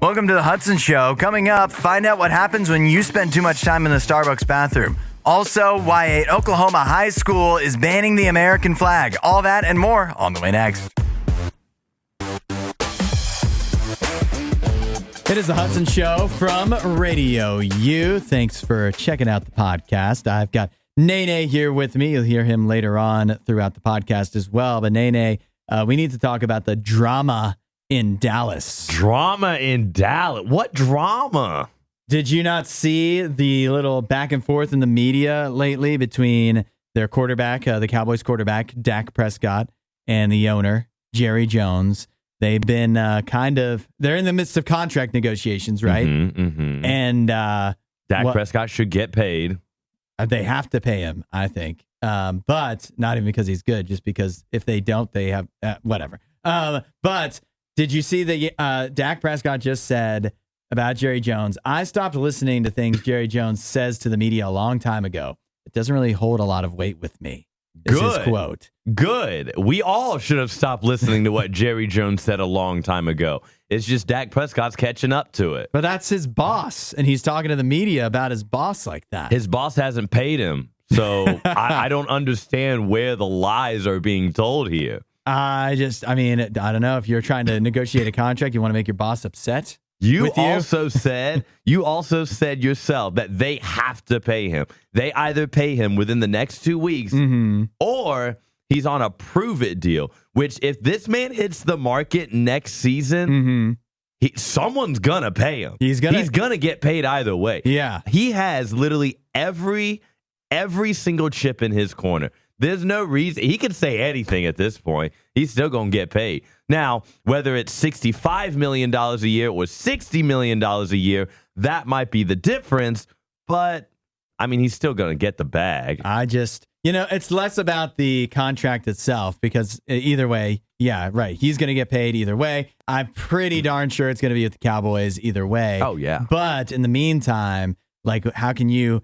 Welcome to the Hudson Show. Coming up, find out what happens when you spend too much time in the Starbucks bathroom. Also, why an Oklahoma high school is banning the American flag. All that and more on the way next. It is the Hudson Show from RadioU. Thanks for checking out the podcast. I've got NayNay here with me. You'll hear him later on throughout the podcast as well. But NayNay, we need to talk about the drama in Dallas. Drama in Dallas? What drama? Did you not see the little back and forth in the media lately between their quarterback, the Cowboys quarterback, Dak Prescott, and the owner, Jerry Jones? They've been they're in the midst of contract negotiations, right? And Dak Prescott should get paid. They have to pay him, I think. But not even because he's good, just because if they don't, they have whatever. But did you see that Dak Prescott just said about Jerry Jones? I stopped listening to things Jerry Jones says to the media a long time ago. It doesn't really hold a lot of weight with me. Is his quote. Good. We all should have stopped listening to what Jerry Jones said a long time ago. It's just Dak Prescott's catching up to it. But that's his boss, and he's talking to the media about his boss like that. His boss hasn't paid him, so I don't understand where the lies are being told here. I don't know. If you're trying to negotiate a contract, you want to make your boss upset. You also said yourself that they have to pay him. They either pay him within the next 2 weeks or he's on a prove it deal, which if this man hits the market next season, someone's going to pay him. He's going to get paid either way. Yeah. He has literally every single chip in his corner. There's no reason. He can say anything at this point. He's still going to get paid. Now, whether it's $65 million a year or $60 million a year, that might be the difference. But, I mean, he's still going to get the bag. It's less about the contract itself because either way, yeah, right. He's going to get paid either way. I'm pretty darn sure it's going to be with the Cowboys either way. Oh, yeah. But in the meantime, like, how can you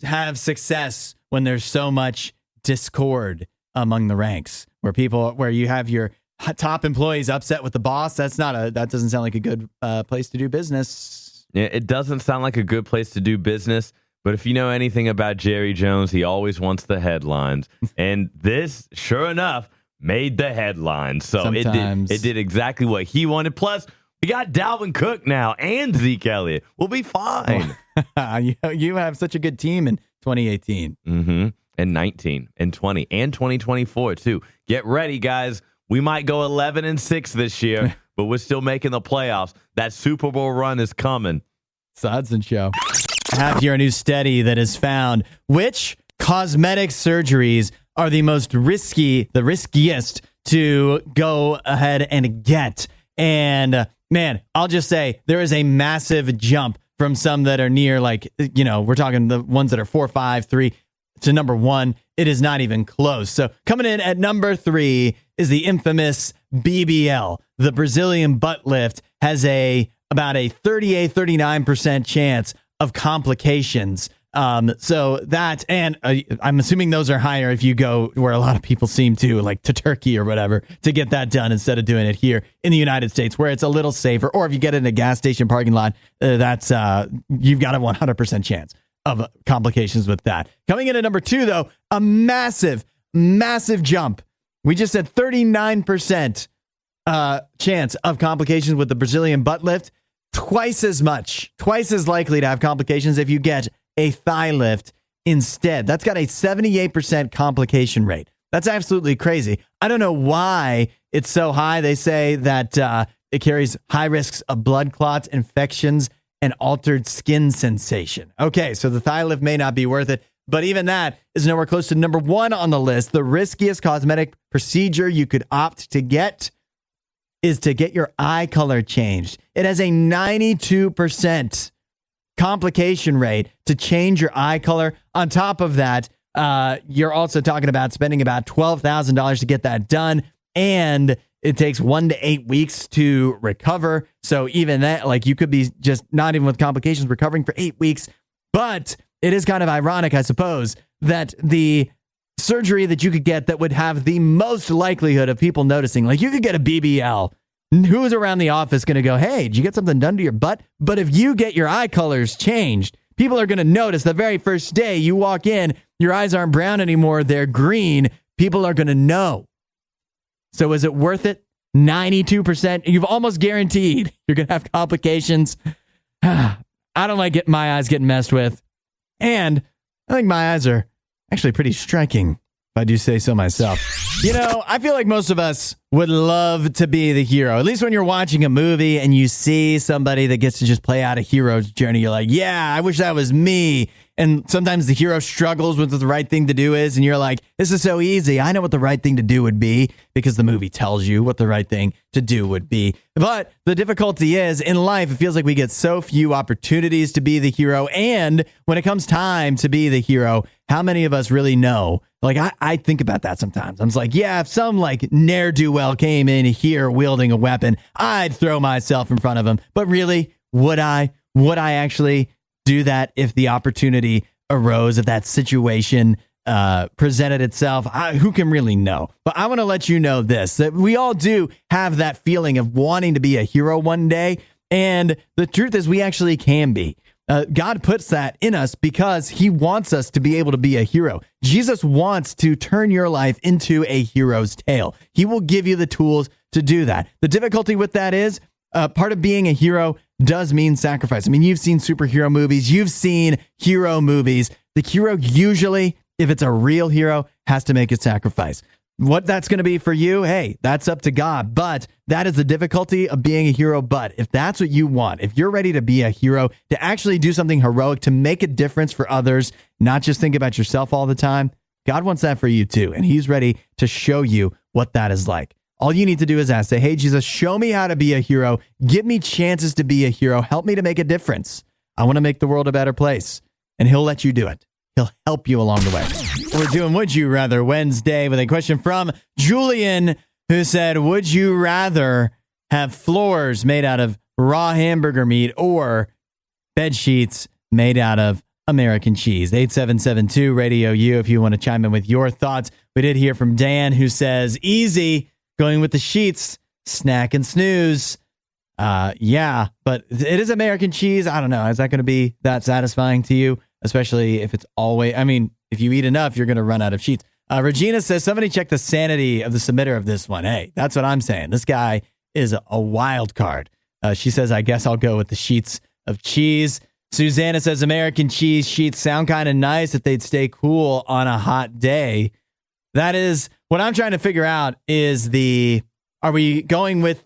have success when there's so much discord among the ranks where you have your top employees upset with the boss? That doesn't sound like a good place to do business. Yeah, it doesn't sound like a good place to do business. But if you know anything about Jerry Jones, he always wants the headlines. And this, sure enough, made the headlines. So it did exactly what he wanted. Plus, we got Dalvin Cook now and Zeke Elliott. We'll be fine. You have such a good team in 2018. And 19 and 20 and 2024 too. Get ready, guys. We might go 11-6 this year, but we're still making the playoffs. That Super Bowl run is coming. It's the Hudson Show. I have here a new study that has found which cosmetic surgeries are the riskiest to go ahead and get. And man, I'll just say there is a massive jump from some that are near, we're talking the ones that are 4, 5, 3 to number 1. It is not even close. So coming in at number 3 is the infamous BBL. The Brazilian butt lift has about a 38-39% chance of complications. So that, and I'm assuming those are higher if you go where a lot of people seem to, like to Turkey or whatever, to get that done instead of doing it here in the United States where it's a little safer. Or if you get it in a gas station parking lot, you've got a 100% chance of complications with that. Coming in at number 2, though, a massive, massive jump. We just said 39% chance of complications with the Brazilian butt lift. Twice as likely to have complications if you get a thigh lift instead. That's got a 78% complication rate. That's absolutely crazy. I don't know why it's so high. They say that it carries high risks of blood clots, infections, and altered skin sensation. Okay, so the thigh lift may not be worth it, but even that is nowhere close to number 1 on the list. The riskiest cosmetic procedure you could opt to get is to get your eye color changed. It has a 92% complication rate to change your eye color. On top of that, you're also talking about spending about $12,000 to get that done, and it takes 1 to 8 weeks to recover. So even that, you could be just not even with complications recovering for 8 weeks. But it is kind of ironic, I suppose, that the surgery that you could get that would have the most likelihood of people noticing, you could get a BBL Who's around the office going to go, hey, did you get something done to your butt? But if you get your eye colors changed, people are going to notice the very first day you walk in, your eyes aren't brown anymore, they're green. People are going to know. So is it worth it? 92%. You've almost guaranteed you're going to have complications. I don't like my eyes getting messed with. And I think my eyes are actually pretty striking, if I do say so myself. You know, I feel like most of us would love to be the hero. At least when you're watching a movie and you see somebody that gets to just play out a hero's journey, you're like, yeah, I wish that was me. And sometimes the hero struggles with what the right thing to do is, and you're like, this is so easy. I know what the right thing to do would be because the movie tells you what the right thing to do would be. But the difficulty is, in life, it feels like we get so few opportunities to be the hero. And when it comes time to be the hero, how many of us really know? Like, I think about that sometimes. I'm just like, yeah, if some like ne'er-do-well came in here wielding a weapon, I'd throw myself in front of him. But really, would I? Would I actually do that if the opportunity arose, if that situation presented itself? Who can really know? But I want to let you know this, that we all do have that feeling of wanting to be a hero one day. And the truth is we actually can be. God puts that in us because he wants us to be able to be a hero. Jesus wants to turn your life into a hero's tale. He will give you the tools to do that. The difficulty with that is part of being a hero does mean sacrifice. I mean, you've seen superhero movies. You've seen hero movies. The hero usually, if it's a real hero, has to make a sacrifice. What that's going to be for you, hey, that's up to God. But that is the difficulty of being a hero. But if that's what you want, if you're ready to be a hero, to actually do something heroic, to make a difference for others, not just think about yourself all the time, God wants that for you too. And he's ready to show you what that is like. All you need to do is ask, say, hey, Jesus, show me how to be a hero. Give me chances to be a hero. Help me to make a difference. I want to make the world a better place. And he'll let you do it. He'll help you along the way. We're doing Would You Rather Wednesday with a question from Julian, who said, would you rather have floors made out of raw hamburger meat or bed sheets made out of American cheese? 8772 Radio U if you want to chime in with your thoughts. We did hear from Dan, who says, easy, going with the sheets, snack and snooze. Yeah, but it is American cheese. I don't know. Is that going to be that satisfying to you? Especially if it's always, I mean, if you eat enough, you're going to run out of sheets. Regina says, somebody check the sanity of the submitter of this one. Hey, that's what I'm saying. This guy is a wild card. She says, I guess I'll go with the sheets of cheese. Susanna says, American cheese sheets sound kind of nice if they'd stay cool on a hot day. That is what I'm trying to figure out is are we going with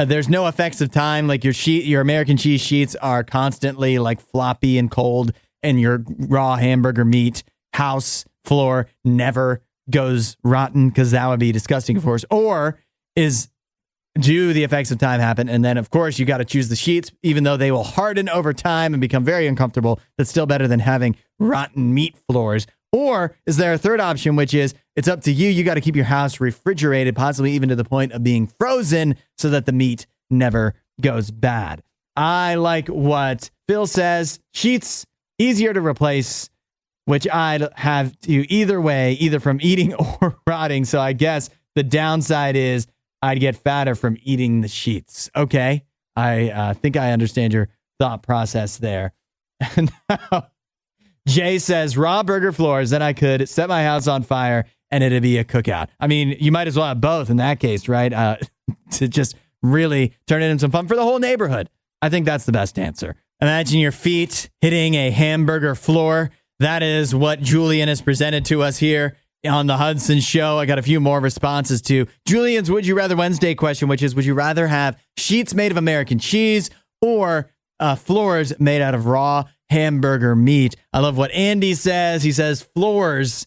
there's no effects of time, like your American cheese sheets are constantly like floppy and cold, and your raw hamburger meat house floor never goes rotten, because that would be disgusting, of course. Or do the effects of time happen? And then, of course, you got to choose the sheets, even though they will harden over time and become very uncomfortable. That's still better than having rotten meat floors. Or is there a third option, which is it's up to you. You got to keep your house refrigerated, possibly even to the point of being frozen so that the meat never goes bad. I like what Phil says. Sheets, easier to replace, which I'd have to either way, either from eating or rotting. So I guess the downside is I'd get fatter from eating the sheets. Okay. I think I understand your thought process there. Now, Jay says, raw burger floors, then I could set my house on fire and it'd be a cookout. I mean, you might as well have both in that case, right? To just really turn it into some fun for the whole neighborhood. I think that's the best answer. Imagine your feet hitting a hamburger floor. That is what Julian has presented to us here on the Hudson Show. I got a few more responses to Julian's Would You Rather Wednesday question, which is, would you rather have sheets made of American cheese or floors made out of raw hamburger meat? I love what Andy says. He says, floors.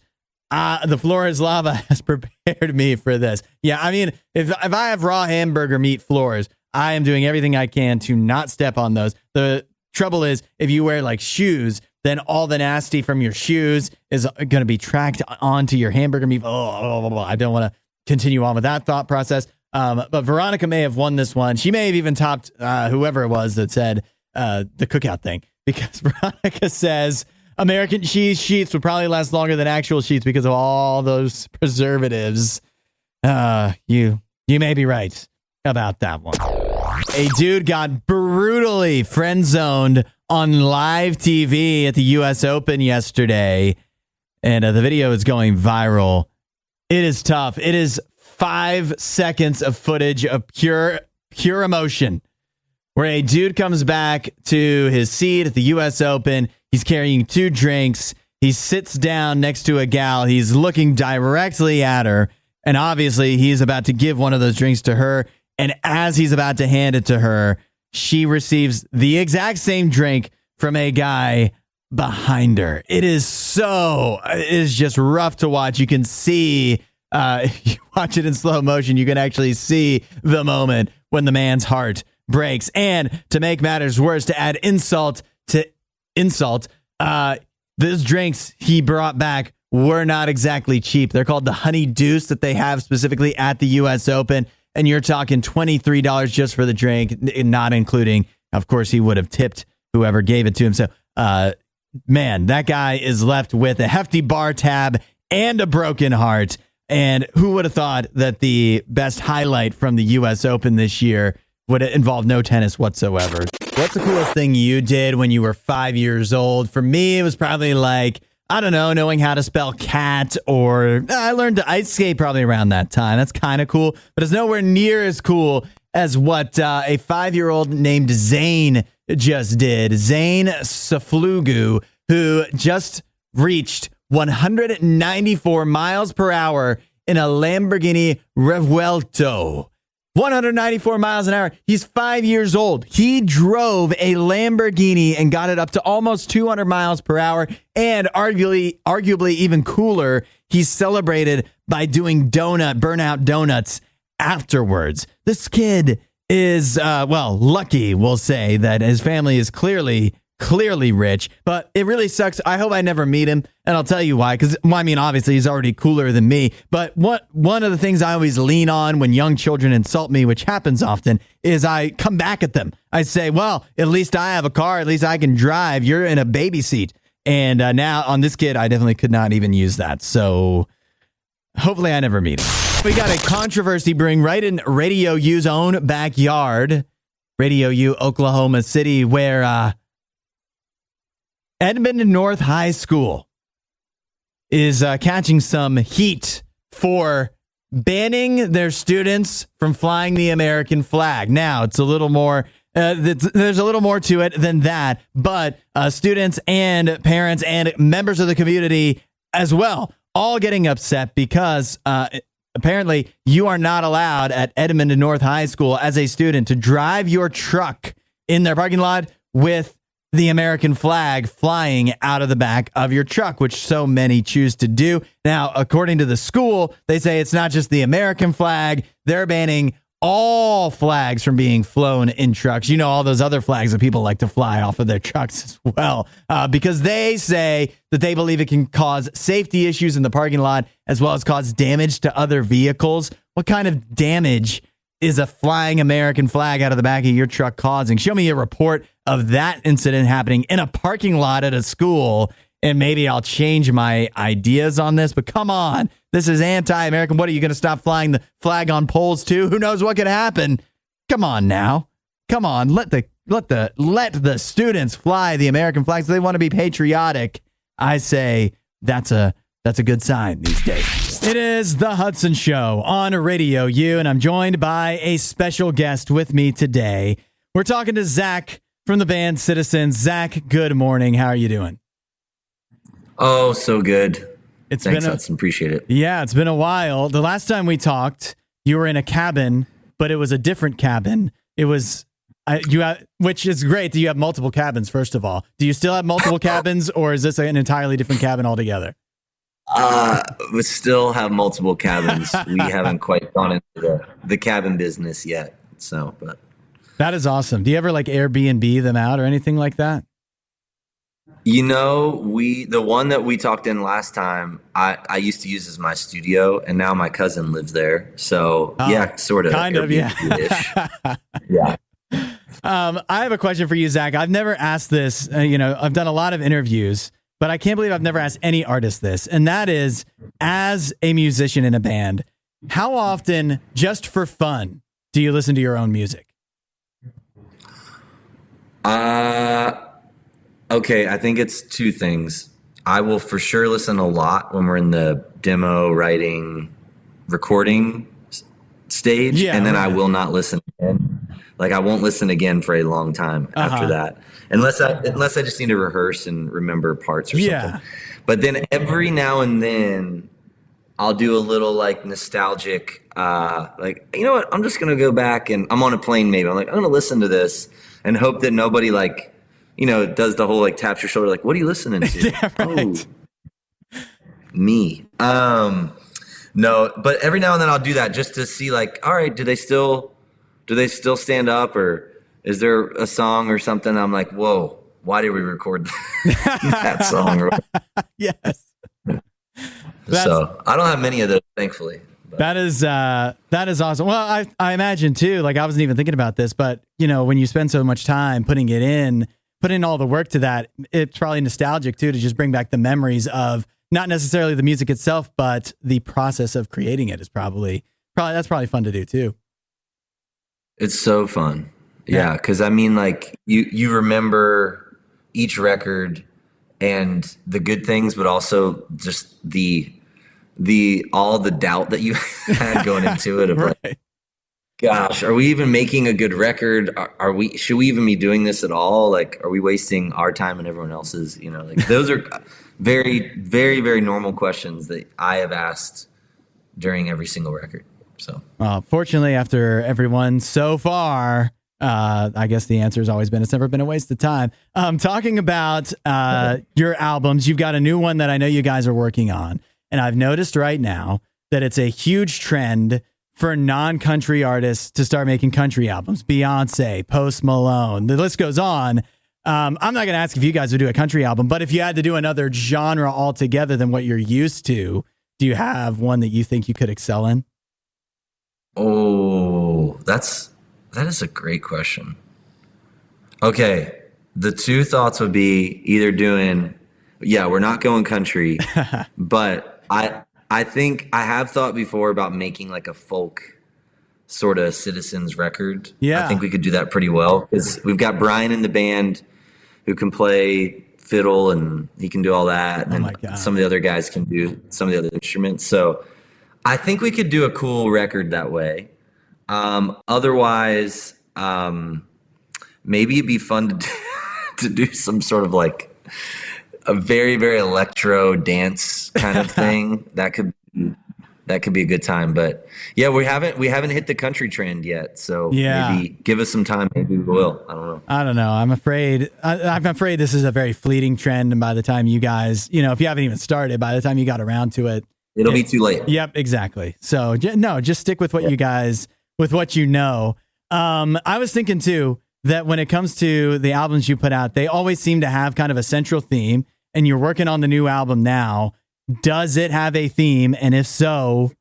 The floor is lava has prepared me for this. Yeah, I mean, if I have raw hamburger meat floors, I am doing everything I can to not step on those. The trouble is, if you wear like shoes, then all the nasty from your shoes is going to be tracked onto your hamburger meat. I don't want to continue on with that thought process. But Veronica may have won this one. She may have even topped whoever it was that said the cookout thing, because Veronica says American cheese sheets would probably last longer than actual sheets because of all those preservatives. You may be right. about that one. A dude got brutally friend-zoned on live TV at the U.S. Open yesterday, and the video is going viral. It is tough. It is 5 seconds of footage of pure emotion, where a dude comes back to his seat at the U.S. Open. He's carrying 2 drinks. He sits down next to a gal. He's looking directly at her, and obviously he's about to give one of those drinks to her. And as he's about to hand it to her, she receives the exact same drink from a guy behind her. It is just rough to watch. You can see, if you watch it in slow motion, you can actually see the moment when the man's heart breaks. And to make matters worse, to add insult to insult, those drinks he brought back were not exactly cheap. They're called the Honey Deuce that they have specifically at the U.S. Open. And you're talking $23 just for the drink, not including, of course, he would have tipped whoever gave it to him. So, man, that guy is left with a hefty bar tab and a broken heart. And who would have thought that the best highlight from the U.S. Open this year would involve no tennis whatsoever? What's the coolest thing you did when you were 5 years old? For me, it was probably like, I don't know, knowing how to spell cat, or I learned to ice skate probably around that time. That's kind of cool, but it's nowhere near as cool as what a 5-year-old named Zane just did. Zane Saflugu, who just reached 194 miles per hour in a Lamborghini Revuelto. 194 miles an hour. He's 5 years old. He drove a Lamborghini and got it up to almost 200 miles per hour. And arguably even cooler, he celebrated by doing burnout donuts afterwards. This kid is, lucky, we'll say, that his family is clearly rich, but it really sucks. I hope I never meet him, and I'll tell you why. Because, obviously he's already cooler than me, but one of the things I always lean on when young children insult me, which happens often, is I come back at them. I say, well, at least I have a car, at least I can drive, you're in a baby seat. And now on this kid, I definitely could not even use that. So hopefully I never meet him. We got a controversy brewing right in RadioU's own backyard, RadioU, Oklahoma City, where Edmond North High School is catching some heat for banning their students from flying the American flag. Now, it's a little more, there's a little more to it than that, but students and parents and members of the community as well, all getting upset because apparently you are not allowed at Edmond North High School as a student to drive your truck in their parking lot with the American flag flying out of the back of your truck, which so many choose to do. Now, according to the school, they say it's not just the American flag. They're banning all flags from being flown in trucks. You know, all those other flags that people like to fly off of their trucks as well, because they say that they believe it can cause safety issues in the parking lot as well as cause damage to other vehicles. What kind of damage is a flying American flag out of the back of your truck causing? Show me a report of that incident happening in a parking lot at a school, and maybe I'll change my ideas on this. But come on, this is anti-American. What, are you going to stop flying the flag on poles too? Who knows what could happen? Come on now. Come on, let the students fly the American flags. They want to be patriotic. I say that's a good sign these days. It is the Hudson Show on RadioU, and I'm joined by a special guest with me today. We're talking to Zach from the band Citizens. Zach, good morning. How are you doing? Oh, so good. Thanks, Hudson. Appreciate it. Yeah, it's been a while. The last time we talked, you were in a cabin, but it was a different cabin. It was which is great that you have multiple cabins. First of all, do you still have multiple cabins, or is this an entirely different cabin altogether? We still have multiple cabins. We haven't quite gone into the cabin business yet. So, but that is awesome. Do you ever like Airbnb them out or anything like that? You know, the one that we talked in last time, I used to use as my studio, and now my cousin lives there. So yeah, sort of. Kind of, yeah. Yeah. I have a question for you, Zach. I've never asked this. I've done a lot of interviews, but I can't believe I've never asked any artist this. And that is, as a musician in a band, how often, just for fun, do you listen to your own music? Okay, I think it's two things. I will for sure listen a lot when we're in the demo writing, recording stage, and then I will not listen again. Like I won't listen again for a long time after that, unless I just need to rehearse and remember parts or something. But then every now and then, I'll do a little like nostalgic, like, you know what? I'm just gonna go back and I'm on a plane. Maybe I'm like, I'm gonna listen to this and hope that nobody like, you know, does the whole like taps your shoulder like, what are you listening to? Yeah, right. Oh, me. No, but every now and then I'll do that just to see like, all right, do they still stand up, or is there a song or something? I'm like, whoa, why did we record that song? Yes. So I don't have many of those, thankfully. But. That is awesome. Well, I imagine too, like I wasn't even thinking about this, but you know, when you spend so much time putting in all the work to that, it's probably nostalgic too, to just bring back the memories of not necessarily the music itself, but the process of creating it is probably fun to do too. It's so fun. Yeah. Cause I mean, like you remember each record and the good things, but also just all the doubt that you had going into it of right. like, gosh, are we even making a good record? Should we even be doing this at all? Like, are we wasting our time and everyone else's, you know, like those are very, very, very normal questions that I have asked during every single record. So, fortunately, after everyone so far, I guess the answer has always been it's never been a waste of time. Talking about your albums, you've got a new one that I know you guys are working on. And I've noticed right now that it's a huge trend for non-country artists to start making country albums. Beyonce, Post Malone, the list goes on. I'm not going to ask if you guys would do a country album, but if you had to do another genre altogether than what you're used to, do you have one that you think you could excel in? Oh, that is a great question. Okay. The two thoughts would be either we're not going country, but I think I have thought before about making like a folk sort of citizens record. Yeah. I think we could do that pretty well because we've got Brian in the band who can play fiddle and he can do all that. And some of the other guys can do some of the other instruments. So I think we could do a cool record that way. Otherwise, maybe it'd be fun to do some sort of like a very, very electro dance kind of thing. That could be a good time. But yeah, we haven't hit the country trend yet. So maybe give us some time. Maybe we will. I don't know. I'm afraid this is a very fleeting trend. And by the time you guys, you know, if you haven't even started, by the time you got around to it, it'll be too late. Yep, exactly. So no, just stick with what you guys, with what you know. I was thinking too, that when it comes to the albums you put out, they always seem to have kind of a central theme, and you're working on the new album now. Does it have a theme? And if so,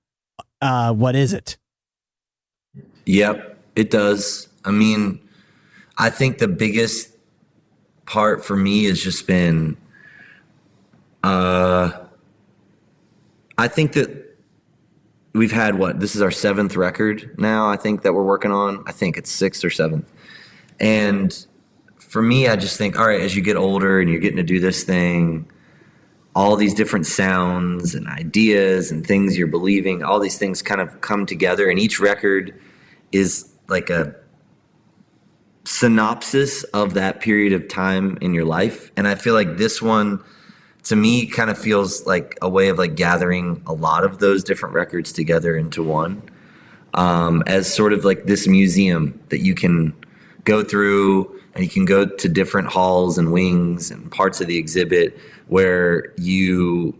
what is it? Yep, it does. I mean, I think the biggest part for me has just been, I think that we've had this is our 7th record now, I think, that we're working on. I think it's 6th or 7th. And for me, I just think, all right, as you get older and you're getting to do this thing, all these different sounds and ideas and things you're believing, all these things kind of come together. And each record is like a synopsis of that period of time in your life. And I feel like this one, to me, kind of feels like a way of like gathering a lot of those different records together into one, as sort of like this museum that you can go through, and you can go to different halls and wings and parts of the exhibit where you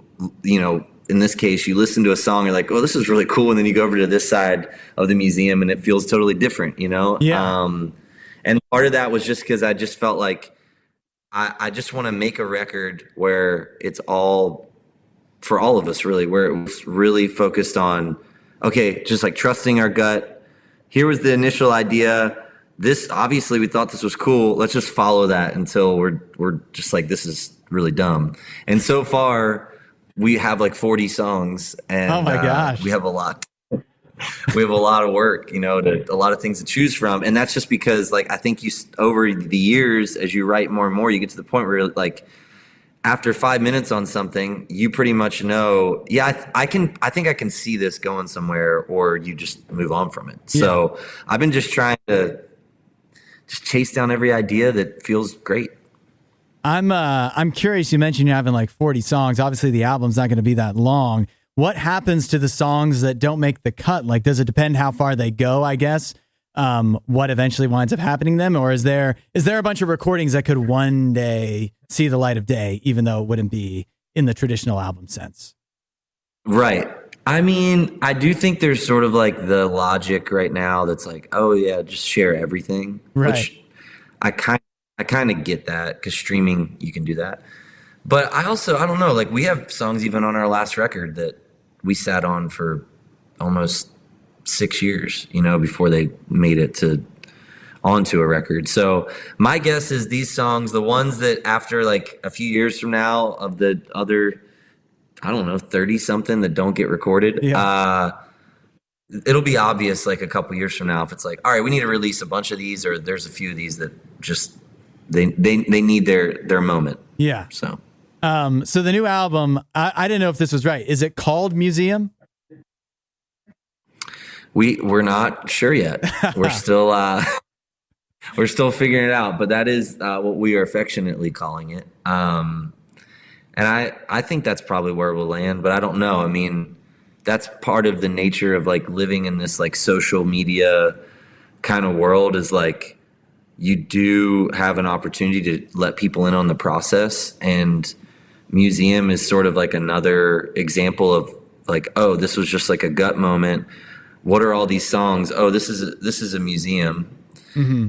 know, in this case, you listen to a song, you're like, oh, this is really cool. And then you go over to this side of the museum and it feels totally different, you know? Yeah. And part of that was just because I just felt like I just want to make a record where it's all for all of us, really, where it was really focused on, okay, just like trusting our gut. Here was the initial idea. This, obviously, we thought this was cool. Let's just follow that until we're just like, this is really dumb. And so far, we have like 40 songs, and oh my gosh, we have a lot we have a lot of work, a lot of things to choose from. And that's just because I think over the years, as you write more and more, you get to the point where after 5 minutes on something, you pretty much know, I think I can see this going somewhere, or you just move on from it. Yeah. So I've been just trying to just chase down every idea that feels great. I'm curious. You mentioned you're having 40 songs. Obviously the album's not going to be that long. What happens to the songs that don't make the cut? Does it depend how far they go, I guess? What eventually winds up happening to them? Or is there a bunch of recordings that could one day see the light of day, even though it wouldn't be in the traditional album sense? Right. I mean, I do think there's sort of the logic right now that's oh yeah, just share everything. Right. Which I kind of get that, because streaming, you can do that. But I don't know, we have songs even on our last record that we sat on for almost 6 years, before they made it onto a record. So my guess is these songs, the ones that after a few years from now, of the other, 30 something that don't get recorded, it'll be obvious a couple years from now if it's all right, we need to release a bunch of these, or there's a few of these that just they need their moment. Yeah. So the new album, I didn't know if this was right. Is it called Museum? We're not sure yet. We're still figuring it out, but that is what we are affectionately calling it. And I think that's probably where we'll land, but I don't know. I mean, that's part of the nature of living in this social media kind of world, is you do have an opportunity to let people in on the process, and Museum is sort of another example of oh, this was just a gut moment. What are all these songs? Oh, this is a museum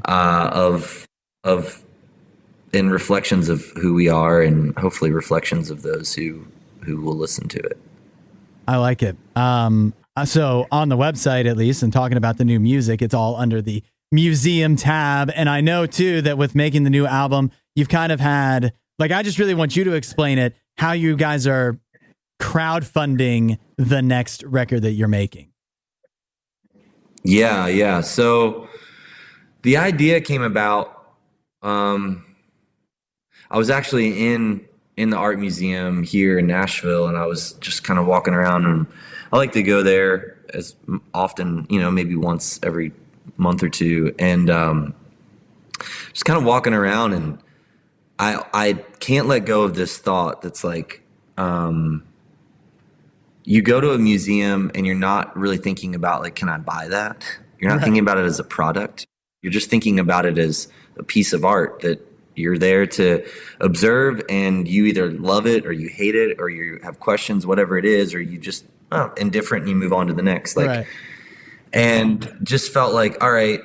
of and reflections of who we are, and hopefully reflections of those who will listen to it. I like it. So on the website, at least, and talking about the new music, it's all under the Museum tab. And I know too that with making the new album, you've kind of had I just really want you to explain it, how you guys are crowdfunding the next record that you're making. Yeah. So the idea came about, I was actually in the art museum here in Nashville, and I was just kind of walking around, and I like to go there as often, maybe once every month or two, and just kind of walking around, and I can't let go of this thought that's you go to a museum and you're not really thinking about can I buy that? You're not thinking about it as a product. You're just thinking about it as a piece of art that you're there to observe, and you either love it or you hate it, or you have questions, whatever it is, or you just indifferent and you move on to the next. And just felt all right,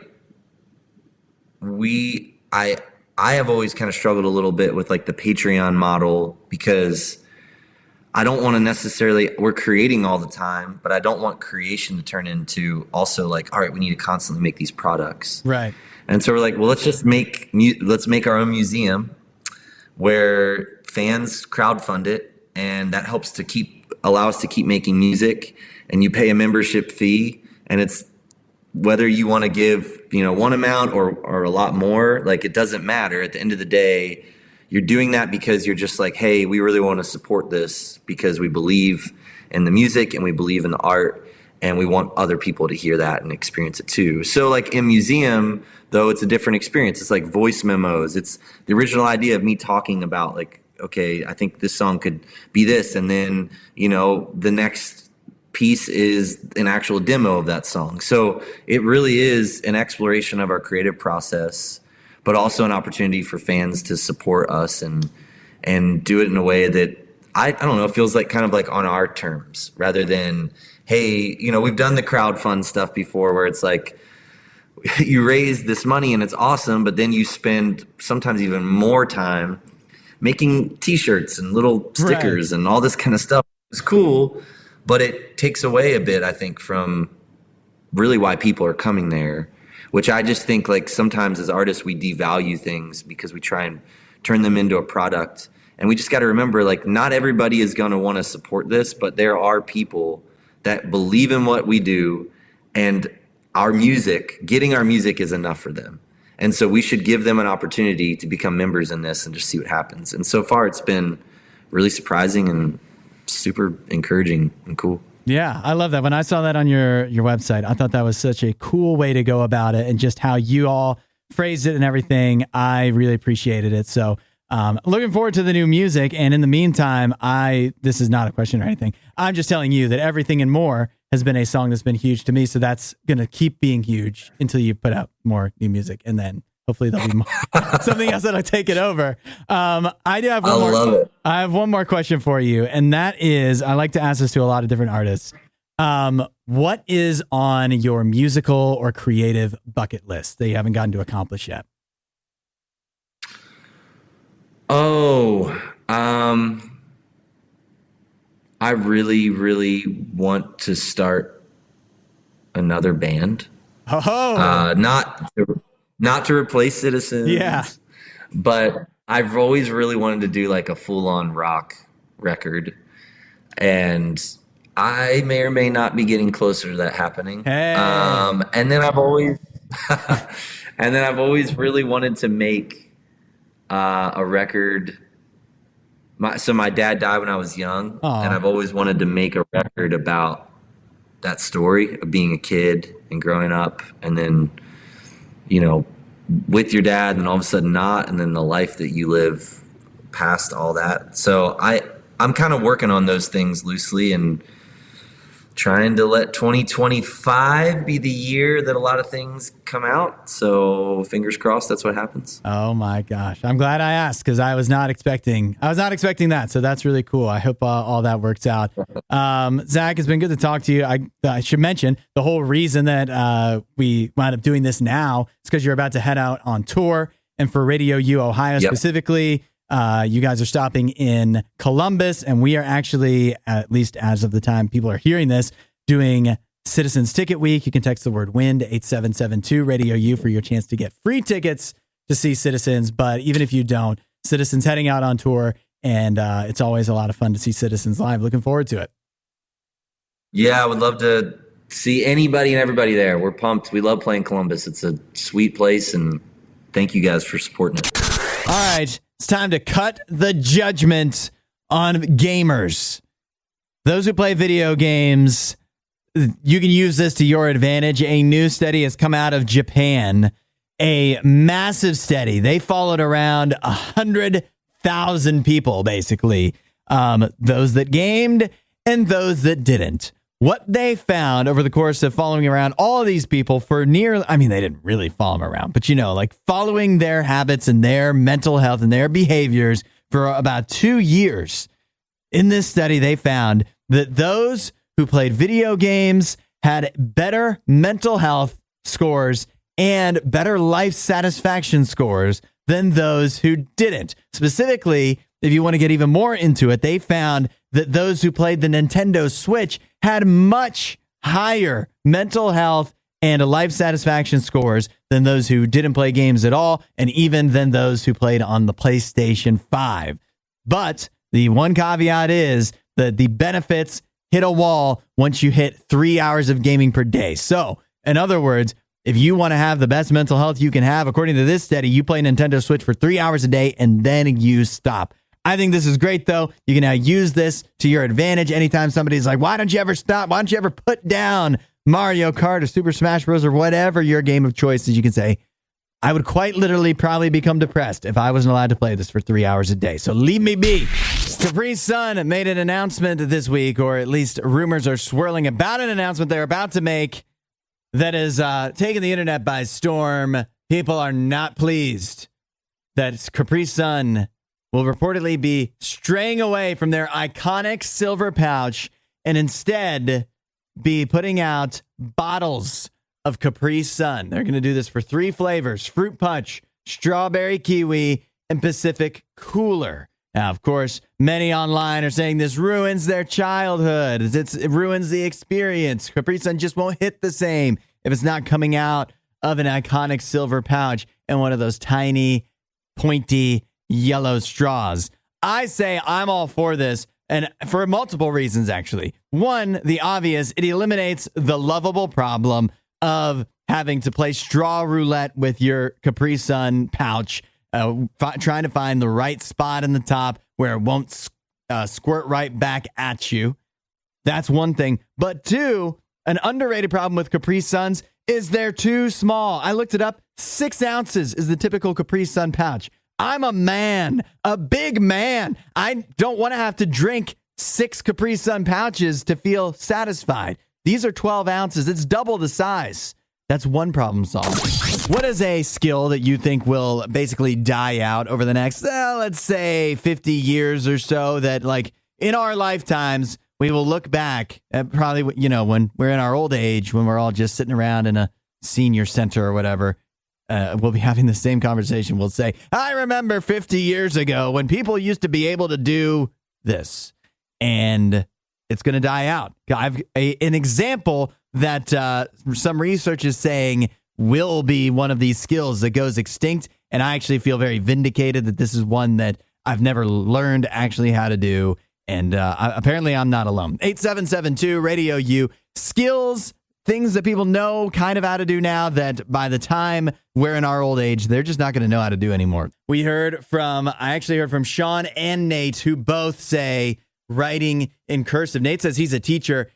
I have always kind of struggled a little bit with the Patreon model, because I don't want to necessarily, we're creating all the time, but I don't want creation to turn into also all right, we need to constantly make these products. Right. And so we're well, let's make our own museum where fans crowdfund it, and that helps to allow us to keep making music, and you pay a membership fee, and it's whether you want to give, one amount or a lot more, it doesn't matter. At the end of the day, you're doing that because you're just hey, we really want to support this because we believe in the music and we believe in the art, and we want other people to hear that and experience it too. So in Museum, though, it's a different experience. It's voice memos. It's the original idea of me talking about okay, I think this song could be this, and then, the next piece is an actual demo of that song. So it really is an exploration of our creative process, but also an opportunity for fans to support us and do it in a way that I don't know, feels kind of on our terms, rather than, hey, we've done the crowdfund stuff before where it's you raise this money and it's awesome, but then you spend sometimes even more time making t-shirts and little stickers and all this kind of stuff. It's cool, but it takes away a bit, I think, from really why people are coming there, which I just think sometimes as artists we devalue things because we try and turn them into a product. And we just got to remember, not everybody is going to want to support this, but there are people that believe in what we do and getting our music is enough for them. And so we should give them an opportunity to become members in this and just see what happens. And so far it's been really surprising and super encouraging and cool. Yeah, I love that. When I saw that on your website, I thought that was such a cool way to go about it, and just how you all phrased it and everything. I really appreciated it. So looking forward to the new music. And in the meantime, this is not a question or anything. I'm just telling you that Everything and More has been a song that's been huge to me. So that's going to keep being huge until you put out more new music. And then hopefully there'll be more, something else that'll take it over. I do have one more. Love it. I have one more question for you. And that is, I like to ask this to a lot of different artists. What is on your musical or creative bucket list that you haven't gotten to accomplish yet? I really, really want to start another band. Not to replace Citizens. Yeah. But I've always really wanted to do like a full-on rock record. And I may or may not be getting closer to that happening. Hey. And then I've always really wanted to make a record. My dad died when I was young. Aww. And I've always wanted to make a record about that story of being a kid and growing up, and then, with your dad, and all of a sudden not, and then the life that you live past all that. So I'm kind of working on those things loosely and trying to let 2025 be the year that a lot of things come out. So fingers crossed, that's what happens. Oh my gosh. I'm glad I asked, because I was not expecting that. So that's really cool. I hope all that works out. Zach, it's been good to talk to you. I should mention the whole reason that we wound up doing this now is because you're about to head out on tour. And for RadioU Ohio specifically, you guys are stopping in Columbus, and we are actually, at least as of the time people are hearing this, doing Citizens Ticket Week. You can text the word WIN to 8772 RadioU for your chance to get free tickets to see Citizens. But even if you don't, Citizens heading out on tour, and it's always a lot of fun to see Citizens live. Looking forward to it. Yeah, I would love to see anybody and everybody there. We're pumped. We love playing Columbus. It's a sweet place, and thank you guys for supporting it. All right. It's time to cut the judgment on gamers. Those who play video games, you can use this to your advantage. A new study has come out of Japan, a massive study. They followed around 100,000 people, basically, those that gamed and those that didn't. What they found over the course of following around all of these people for they didn't really follow them around, but following their habits and their mental health and their behaviors for about 2 years. In this study, they found that those who played video games had better mental health scores and better life satisfaction scores than those who didn't. Specifically, if you want to get even more into it, they found that those who played the Nintendo Switch had much higher mental health and life satisfaction scores than those who didn't play games at all, and even than those who played on the PlayStation 5. But the one caveat is that the benefits hit a wall once you hit 3 hours of gaming per day. So, in other words, if you want to have the best mental health you can have, according to this study, you play Nintendo Switch for 3 hours a day and then you stop. I think this is great, though. You can now use this to your advantage. Anytime somebody's like, why don't you ever stop? Why don't you ever put down Mario Kart or Super Smash Bros. Or whatever your game of choice is, you can say, I would quite literally probably become depressed if I wasn't allowed to play this for 3 hours a day. So leave me be. Capri Sun made an announcement this week, or at least rumors are swirling about an announcement they're about to make that is taking the internet by storm. People are not pleased that Capri Sun will reportedly be straying away from their iconic silver pouch and instead be putting out bottles of Capri Sun. They're going to do this for 3 flavors: fruit punch, strawberry kiwi, and Pacific Cooler. Now, of course, many online are saying this ruins their childhood. It ruins the experience. Capri Sun just won't hit the same if it's not coming out of an iconic silver pouch and one of those tiny, pointy, yellow straws. I say I'm all for this And for multiple reasons, actually. One, the obvious, it eliminates the lovable problem of having to play straw roulette with your Capri Sun pouch, trying to find the right spot in the top where it won't squirt right back at you. That's one thing. But two, an underrated problem with Capri Suns is they're too small. I looked it up. 6 ounces is the typical Capri Sun pouch. I'm a man, a big man. I don't want to have to drink 6 Capri Sun pouches to feel satisfied. These are 12 ounces. It's double the size. That's one problem solved. What is a skill that you think will basically die out over the next, let's say 50 years or so, that like in our lifetimes, we will look back at probably, when we're in our old age, when we're all just sitting around in a senior center or whatever, we'll be having the same conversation. We'll say, I remember 50 years ago when people used to be able to do this, and it's going to die out. I've an example that some research is saying will be one of these skills that goes extinct. And I actually feel very vindicated that this is one that I've never learned actually how to do. And apparently I'm not alone. 8772 Radio U. Skills, things that people know kind of how to do now that by the time we're in our old age, they're just not going to know how to do anymore. I actually heard from Sean and Nate, who both say writing in cursive. Nate says he's a teacher.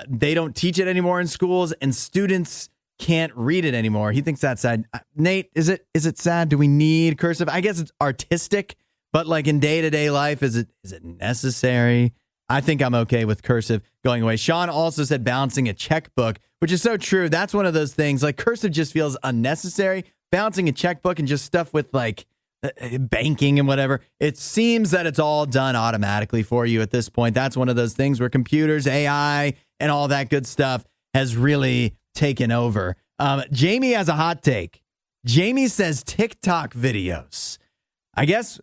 They don't teach it anymore in schools, and students can't read it anymore. He thinks that's sad. Nate, is it sad? Do we need cursive? I guess it's artistic, but like in day-to-day life, is it necessary? I think I'm okay with cursive going away. Sean also said balancing a checkbook, which is so true. That's one of those things. Like cursive just feels unnecessary. Balancing a checkbook and just stuff with like banking and whatever. It seems that it's all done automatically for you at this point. That's one of those things where computers, AI, and all that good stuff has really taken over. Jamie has a hot take. Jamie says TikTok videos. I guess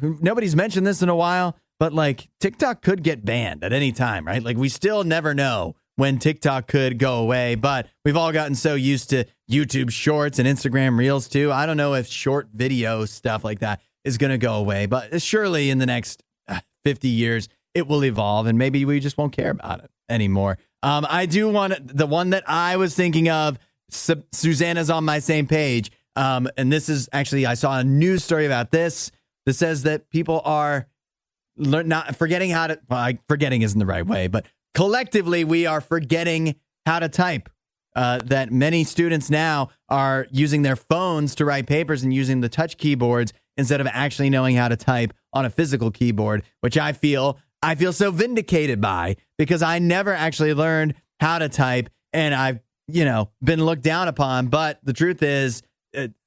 nobody's mentioned this in a while, but like TikTok could get banned at any time, right? Like we still never know when TikTok could go away, but we've all gotten so used to YouTube Shorts and Instagram Reels too. I don't know if short video stuff like that is going to go away, but surely in the next 50 years, it will evolve and maybe we just won't care about it anymore. I do want the one that I was thinking of. Susanna's on my same page. And this is actually, I saw a news story about this that says that people are not forgetting how to, forgetting isn't the right way, but collectively we are forgetting how to type. That many students now are using their phones to write papers and using the touch keyboards instead of actually knowing how to type on a physical keyboard, which I feel so vindicated by because I never actually learned how to type and I've, been looked down upon. But the truth is,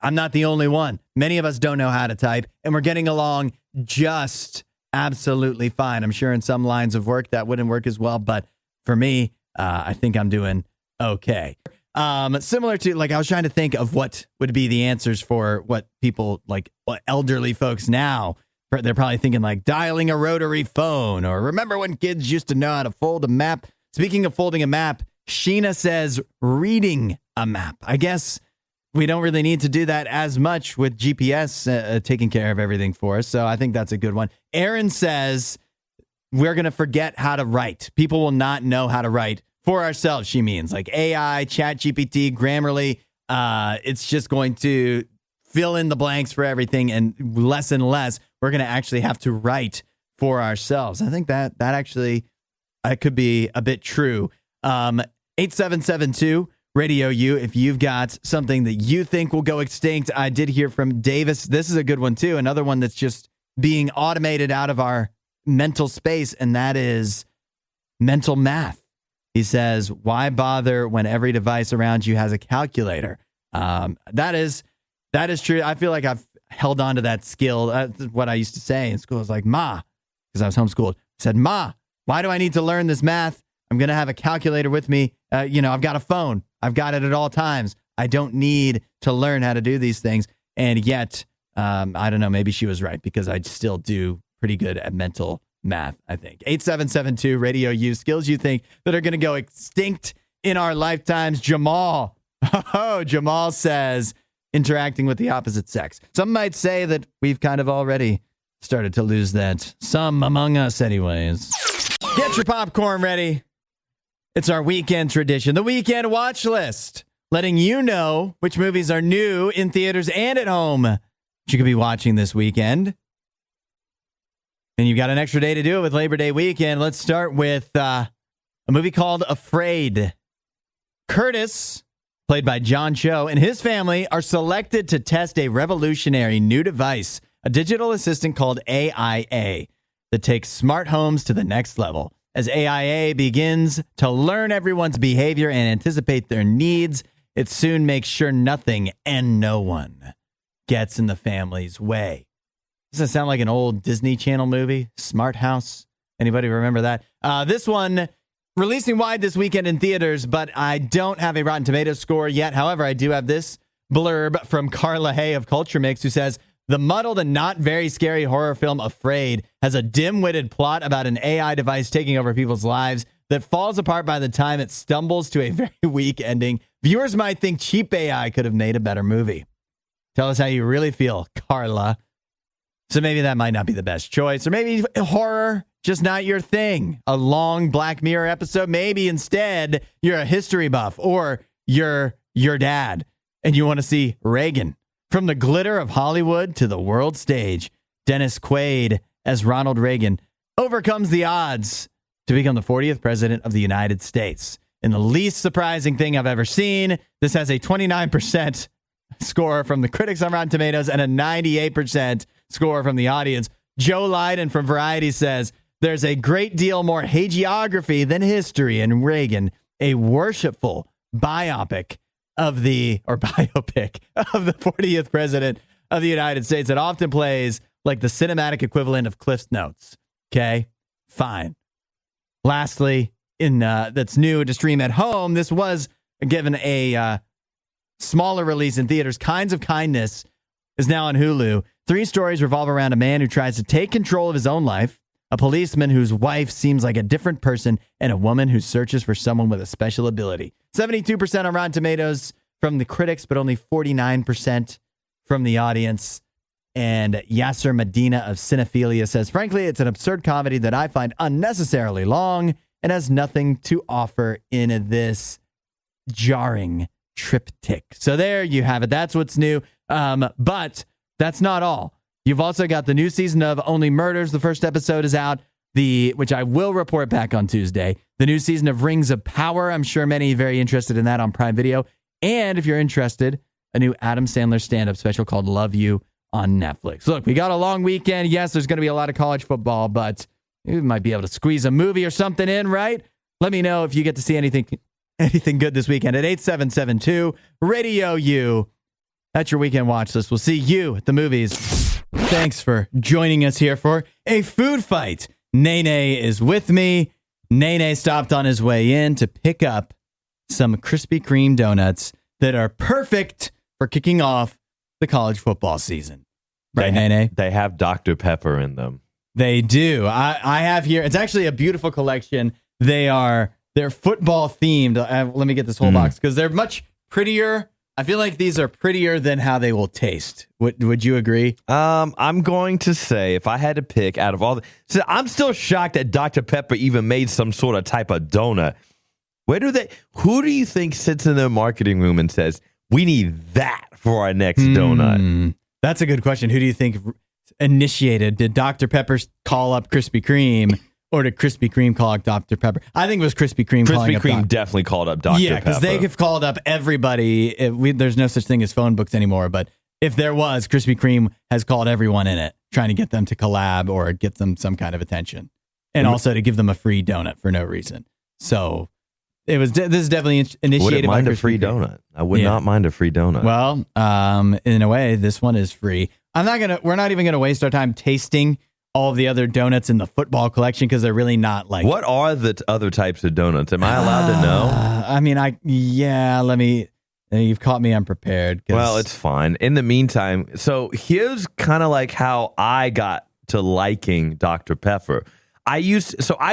I'm not the only one. Many of us don't know how to type and we're getting along just absolutely fine. I'm sure in some lines of work that wouldn't work as well. But for me, I think I'm doing okay. Similar to I was trying to think of what would be the answers for what people what elderly folks now, they're probably thinking like dialing a rotary phone or remember when kids used to know how to fold a map. Speaking of folding a map, Sheena says reading a map. I guess we don't really need to do that as much with GPS taking care of everything for us. So I think that's a good one. Aaron says we're going to forget how to write. People will not know how to write for ourselves. She means like AI, ChatGPT, Grammarly. It's just going to fill in the blanks for everything and less we're going to actually have to write for ourselves. I think that actually could be a bit true. 8772 Radio U. If you've got something that you think will go extinct, I did hear from Davis. This is a good one too. Another one that's just being automated out of our mental space, and that is mental math. He says, why bother when every device around you has a calculator? That is true. I feel like I've held on to that skill. That's what I used to say in school. I was like, Ma, because I was homeschooled. I said, Ma, why do I need to learn this math? I'm going to have a calculator with me. I've got a phone. I've got it at all times. I don't need to learn how to do these things. And yet, I don't know, maybe she was right because I still do pretty good at mental math, I think. 8772 Radio U. Skills you think that are going to go extinct in our lifetimes. Jamal says interacting with the opposite sex. Some might say that we've kind of already started to lose that. Some among us, anyways. Get your popcorn ready. It's our weekend tradition, the weekend watch list, letting you know which movies are new in theaters and at home that you could be watching this weekend. And you've got an extra day to do it with Labor Day weekend. Let's start with a movie called Afraid. Curtis, played by John Cho, and his family are selected to test a revolutionary new device, a digital assistant called AIA, that takes smart homes to the next level. As AIA begins to learn everyone's behavior and anticipate their needs, it soon makes sure nothing and no one gets in the family's way. Doesn't it sound like an old Disney Channel movie? Smart House? Anybody remember that? This one releasing wide this weekend in theaters, but I don't have a Rotten Tomatoes score yet. However, I do have this blurb from Carla Hay of Culture Mix, who says, the muddled and not very scary horror film Afraid has a dim-witted plot about an AI device taking over people's lives that falls apart by the time it stumbles to a very weak ending. Viewers might think cheap AI could have made a better movie. Tell us how you really feel, Carla. So maybe that might not be the best choice, or maybe horror, just not your thing. A long Black Mirror episode. Maybe instead you're a history buff, or you're your dad and you want to see Reagan. From the glitter of Hollywood to the world stage, Dennis Quaid as Ronald Reagan overcomes the odds to become the 40th president of the United States. In the least surprising thing I've ever seen, this has a 29% score from the critics on Rotten Tomatoes and a 98% score from the audience. Joe Lydon from Variety says, there's a great deal more hagiography than history in Reagan, a worshipful biopic of the 40th president of the United States that often plays like the cinematic equivalent of Cliff's Notes. Okay, fine. Lastly, that's new to stream at home, this was given a smaller release in theaters. Kinds of Kindness is now on Hulu. 3 stories revolve around a man who tries to take control of his own life, a policeman whose wife seems like a different person, and a woman who searches for someone with a special ability. 72% on Rotten Tomatoes from the critics, but only 49% from the audience. And Yasser Medina of Cinephilia says, frankly, it's an absurd comedy that I find unnecessarily long and has nothing to offer in this jarring triptych. So there you have it. That's what's new. But that's not all. You've also got the new season of Only Murders. The first episode is out, which I will report back on Tuesday. The new season of Rings of Power. I'm sure many are very interested in that on Prime Video. And if you're interested, a new Adam Sandler stand-up special called Love You on Netflix. Look, we got a long weekend. Yes, there's going to be a lot of college football, but we might be able to squeeze a movie or something in, right? Let me know if you get to see anything good this weekend at 8772 RadioU. That's your weekend watch list. We'll see you at the movies. Thanks for joining us here for a food fight. NayNay is with me. NayNay stopped on his way in to pick up some Krispy Kreme donuts that are perfect for kicking off the college football season. Right, NayNay? They have Dr. Pepper in them. They do. I have here, it's actually a beautiful collection. They're football themed. Let me get this whole box because they're much prettier. I feel like these are prettier than how they will taste. Would you agree? I'm going to say if I had to pick out of all so I'm still shocked that Dr. Pepper even made some sort of type of donut. Who do you think sits in their marketing room and says, we need that for our next donut? That's a good question. Who do you think initiated? Did Dr. Pepper call up Krispy Kreme? Or did Krispy Kreme call up Dr. Pepper? I think it was Krispy Kreme calling up Krispy Kreme definitely called up Dr. Pepper. Yeah, because they have called up everybody. There's no such thing as phone books anymore, but if there was, Krispy Kreme has called everyone in it, trying to get them to collab or get them some kind of attention. And also to give them a free donut for no reason. So this is definitely initiated Wouldn't mind by a free donut. I would not mind a free donut. Well, in a way, this one is free. We're not even gonna waste our time tasting all of the other donuts in the football collection because they're really not like. What are the other types of donuts? Am I allowed to know? Let me. You've caught me unprepared. Well, it's fine. In the meantime, so here's kind of like how I got to liking Dr. Pepper. I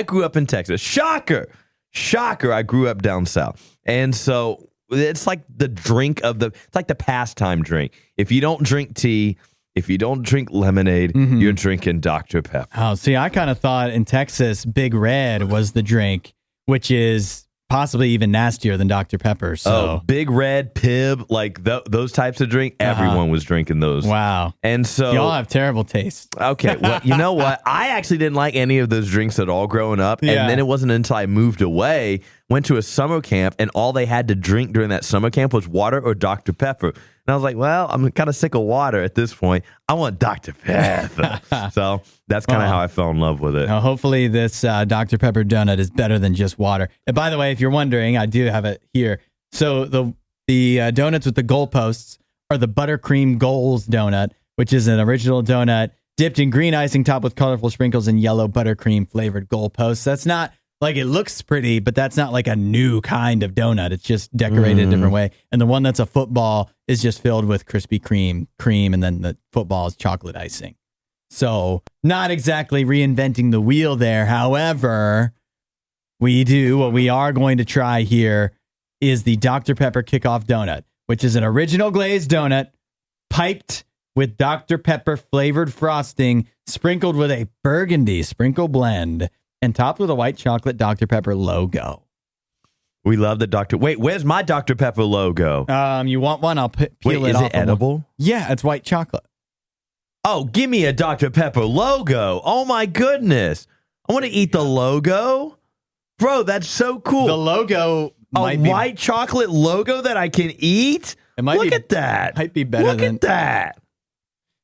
grew up in Texas. Shocker. I grew up down south. And so it's like the drink it's like the pastime drink. If you don't drink tea, if you don't drink lemonade, you're drinking Dr. Pepper. Oh, see, I kind of thought in Texas, Big Red was the drink, which is possibly even nastier than Dr. Pepper. So Big Red, Pib, like those types of drink, everyone was drinking those. Wow. And so y'all have terrible taste. Okay, well, you know what? I actually didn't like any of those drinks at all growing up. And then it wasn't until I moved away, went to a summer camp, and all they had to drink during that summer camp was water or Dr. Pepper. And I was like, well, I'm kind of sick of water at this point. I want Dr. Pepper. So that's kind of how I fell in love with it. Now, hopefully this Dr. Pepper donut is better than just water. And by the way, if you're wondering, I do have it here. So the donuts with the goalposts are the buttercream goals donut, which is an original donut dipped in green icing topped with colorful sprinkles and yellow buttercream flavored goalposts. That's not like, it looks pretty, but that's not like a new kind of donut. It's just decorated a different way. And the one that's a football is just filled with Krispy Kreme, and then the football is chocolate icing. So not exactly reinventing the wheel there. However, what we are going to try here is the Dr. Pepper Kickoff Donut, which is an original glazed donut piped with Dr. Pepper flavored frosting, sprinkled with a burgundy sprinkle blend, and topped with a white chocolate Dr. Pepper logo. We love the Dr. Wait, where's my Dr. Pepper logo? You want one? I'll peel it off. Is it edible? Yeah, it's white chocolate. Oh, give me a Dr. Pepper logo. Oh, my goodness. I want to eat the logo. Bro, that's so cool. The logo might be white chocolate logo that I can eat? Look at that. Might be better Look at that.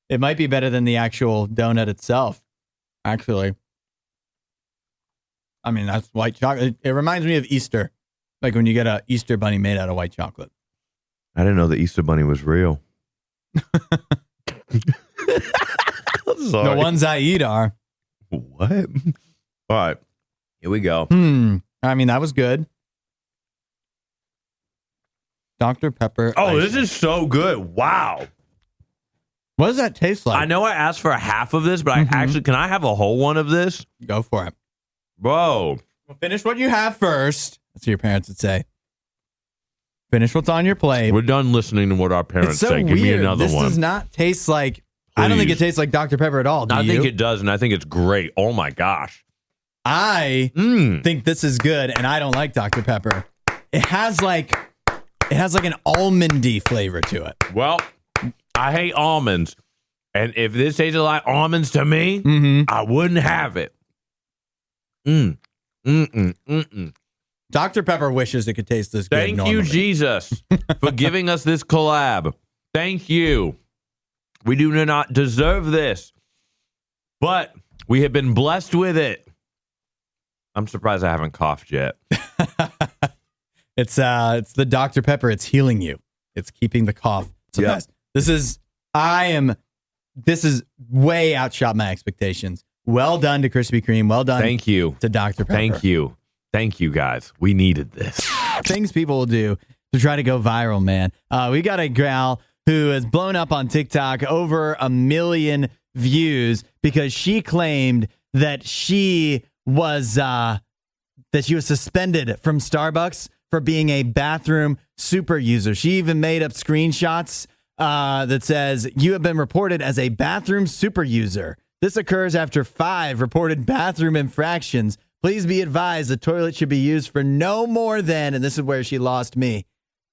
It might be better than the actual donut itself, actually. I mean, that's white chocolate. It reminds me of Easter, like when you get an Easter bunny made out of white chocolate. I didn't know the Easter bunny was real. The ones I eat are. What? All right. Here we go. I mean, that was good. Dr. Pepper. Oh, this is so good. Wow. What does that taste like? I know I asked for a half of this, but can I have a whole one of this? Go for it. Bro. Well, finish what you have first. That's what your parents would say. Finish what's on your plate. We're done listening to what our parents say. Weird. Give me another this one. This does not taste like... Please. I don't think it tastes like Dr. Pepper at all. Do I you? think it does, and I think it's great. Oh, my gosh. I think this is good, and I don't like Dr. Pepper. It has like an almondy flavor to it. Well, I hate almonds, and if this tasted like almonds to me, I wouldn't have it. Dr. Pepper wishes it could taste this good. Thank you, Jesus, for giving us this collab. Thank you. We do not deserve this, but we have been blessed with it. I'm surprised I haven't coughed yet. It's the Dr. Pepper. It's healing you. It's keeping the cough suppressed. This is way outshot my expectations. Well done to Krispy Kreme. Well done. Thank you to Dr. Pepper. Thank you. Thank you, guys. We needed this. Things people will do to try to go viral, man. We got a gal who has blown up on TikTok, over 1 million views, because she claimed that she was suspended from Starbucks for being a bathroom super user. She even made up screenshots that says, "You have been reported as a bathroom super user. This occurs after 5 reported bathroom infractions. Please be advised the toilet should be used for no more than," and this is where she lost me,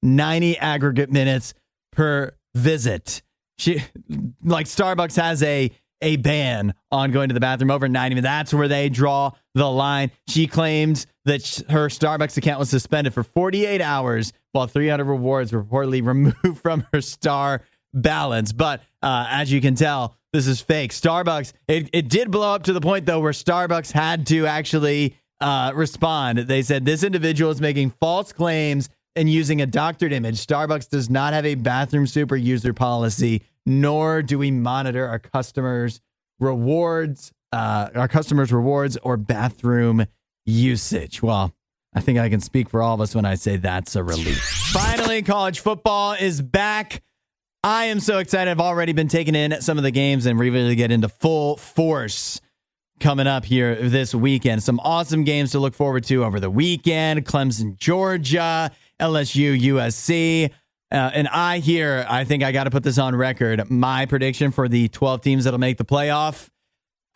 90 aggregate minutes per visit. Starbucks has a ban on going to the bathroom over 90 minutes. That's where they draw the line. She claims that her Starbucks account was suspended for 48 hours while 300 rewards were reportedly removed from her star balance. But as you can tell, this is fake. Starbucks, it did blow up to the point, though, where Starbucks had to actually respond. They said this individual is making false claims and using a doctored image. Starbucks does not have a bathroom super user policy, nor do we monitor our customers' rewards or bathroom usage. Well, I think I can speak for all of us when I say that's a relief. Finally, college football is back. I am so excited. I've already been taking in some of the games and we're ready to get into full force coming up here this weekend. Some awesome games to look forward to over the weekend. Clemson, Georgia, LSU, USC. And I think I got to put this on record. My prediction for the 12 teams that'll make the playoff.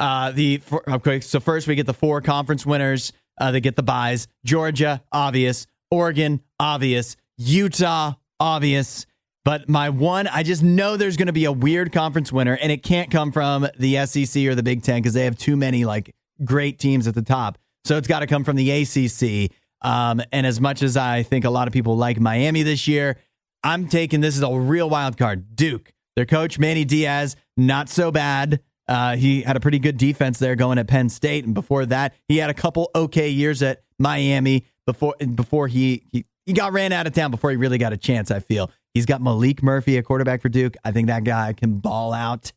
So first we get the 4 conference winners. They get the byes. Georgia, obvious. Oregon, obvious. Utah, obvious. But my one, I just know there's going to be a weird conference winner, and it can't come from the SEC or the Big Ten because they have too many like great teams at the top. So it's got to come from the ACC. And as much as I think a lot of people like Miami this year, I'm taking this as a real wild card. Duke, their coach, Manny Diaz, not so bad. He had a pretty good defense there going at Penn State. And before that, he had a couple okay years at Miami before he got ran out of town before he really got a chance, I feel. He's got Malik Murphy, a quarterback for Duke. I think that guy can ball out.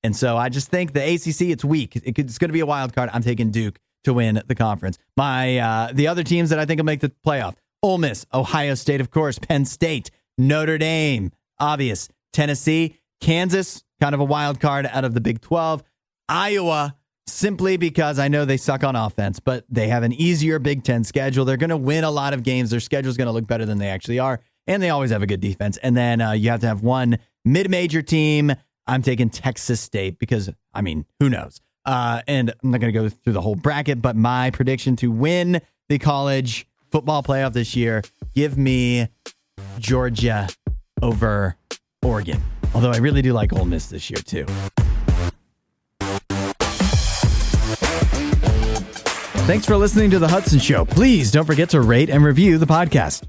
And so I just think the ACC, it's weak. It's going to be a wild card. I'm taking Duke to win the conference. The other teams that I think will make the playoff: Ole Miss, Ohio State, of course, Penn State, Notre Dame, obvious, Tennessee, Kansas, kind of a wild card out of the Big 12, Iowa, simply because I know they suck on offense, but they have an easier Big 10 schedule. They're going to win a lot of games. Their schedule is going to look better than they actually are, and they always have a good defense. And then you have to have one mid-major team. I'm taking Texas State because, I mean, who knows? And I'm not going to go through the whole bracket, but my prediction to win the college football playoff this year, give me Georgia over Oregon. Although I really do like Ole Miss this year, too. Thanks for listening to The Hudson Show. Please don't forget to rate and review the podcast.